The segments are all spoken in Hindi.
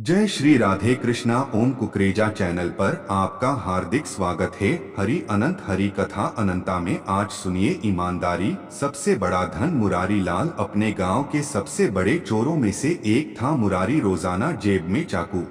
जय श्री राधे कृष्णा। ओम कुकरेजा चैनल पर आपका हार्दिक स्वागत है। हरि अनंत हरि कथा अनंता में आज सुनिए ईमानदारी। सबसे बड़ा धन। मुरारी लाल अपने गांव के सबसे बड़े चोरों में से एक था। मुरारी रोजाना जेब में चाकू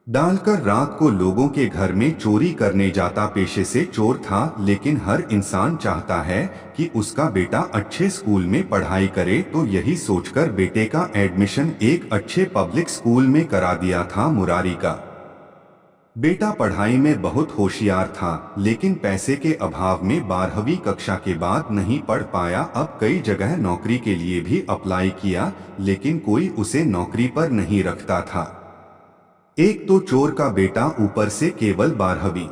डालकर रात को लोगों के घर में चोरी करने जाता। पेशे से चोर था, लेकिन हर इंसान चाहता है कि उसका बेटा अच्छे स्कूल में पढ़ाई करे, तो यही सोचकर बेटे का एडमिशन एक अच्छे पब्लिक स्कूल में करा दिया था। मुरारी का बेटा पढ़ाई में बहुत होशियार था, लेकिन पैसे के अभाव में 12वीं कक्षा के बाद नहीं पढ़ पाया। अब कई जगह नौकरी के लिए भी अप्लाई किया, लेकिन कोई उसे नौकरी पर नहीं रखता था। एक तो चोर का बेटा, ऊपर से केवल 12वीं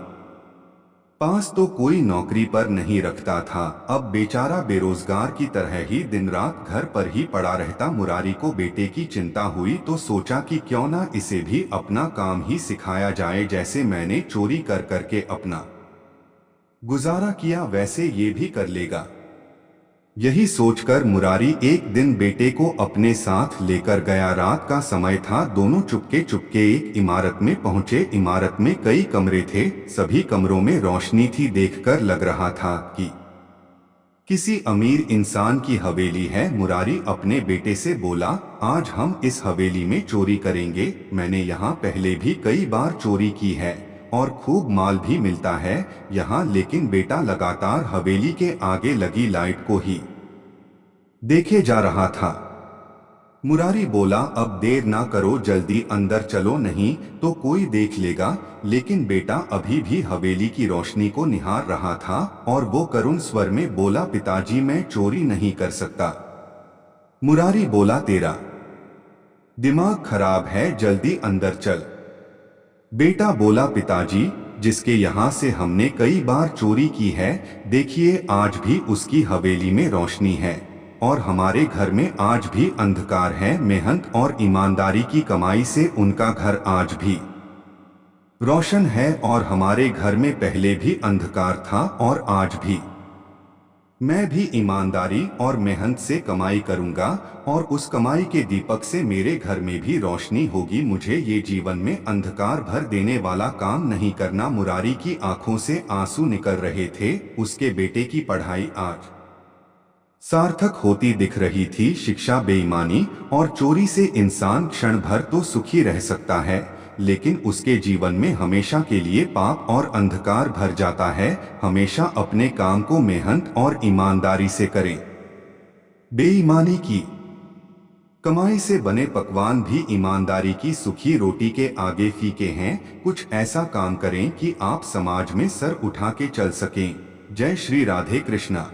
पास, तो कोई नौकरी पर नहीं रखता था। अब बेचारा बेरोजगार की तरह ही दिन रात घर पर ही पड़ा रहता। मुरारी को बेटे की चिंता हुई तो सोचा कि क्यों ना इसे भी अपना काम ही सिखाया जाए। जैसे मैंने चोरी कर करके अपना गुजारा किया, वैसे ये भी कर लेगा। यही सोचकर मुरारी एक दिन बेटे को अपने साथ लेकर गया। रात का समय था। दोनों चुपके चुपके एक इमारत में पहुंचे। इमारत में कई कमरे थे, सभी कमरों में रोशनी थी। देखकर लग रहा था कि किसी अमीर इंसान की हवेली है। मुरारी अपने बेटे से बोला, आज हम इस हवेली में चोरी करेंगे। मैंने यहाँ पहले भी कई बार चोरी की है और खूब माल भी मिलता है यहाँ। लेकिन बेटा लगातार हवेली के आगे लगी लाइट को ही देखे जा रहा था। मुरारी बोला, अब देर ना करो, जल्दी अंदर चलो, नहीं तो कोई देख लेगा। लेकिन बेटा अभी भी हवेली की रोशनी को निहार रहा था और वो करुण स्वर में बोला, पिताजी मैं चोरी नहीं कर सकता। मुरारी बोला, तेरा दिमाग खराब है, जल्दी अंदर चल। बेटा बोला, पिताजी जिसके यहाँ से हमने कई बार चोरी की है, देखिए आज भी उसकी हवेली में रोशनी है और हमारे घर में आज भी अंधकार है। मेहनत और ईमानदारी की कमाई से उनका घर आज भी रोशन है और हमारे घर में पहले भी अंधकार था और आज भी। मैं भी ईमानदारी और मेहनत से कमाई करूंगा और उस कमाई के दीपक से मेरे घर में भी रोशनी होगी। मुझे ये जीवन में अंधकार भर देने वाला काम नहीं करना। मुरारी की आंखों से आंसू निकल रहे थे। उसके बेटे की पढ़ाई आज सार्थक होती दिख रही थी। शिक्षा, बेईमानी और चोरी से इंसान क्षण भर तो सुखी रह सकता है, लेकिन उसके जीवन में हमेशा के लिए पाप और अंधकार भर जाता है। हमेशा अपने काम को मेहनत और ईमानदारी से करें। बेईमानी की कमाई से बने पकवान भी ईमानदारी की सूखी रोटी के आगे फीके हैं। कुछ ऐसा काम करें कि आप समाज में सर उठा के चल सकें। जय श्री राधे कृष्णा।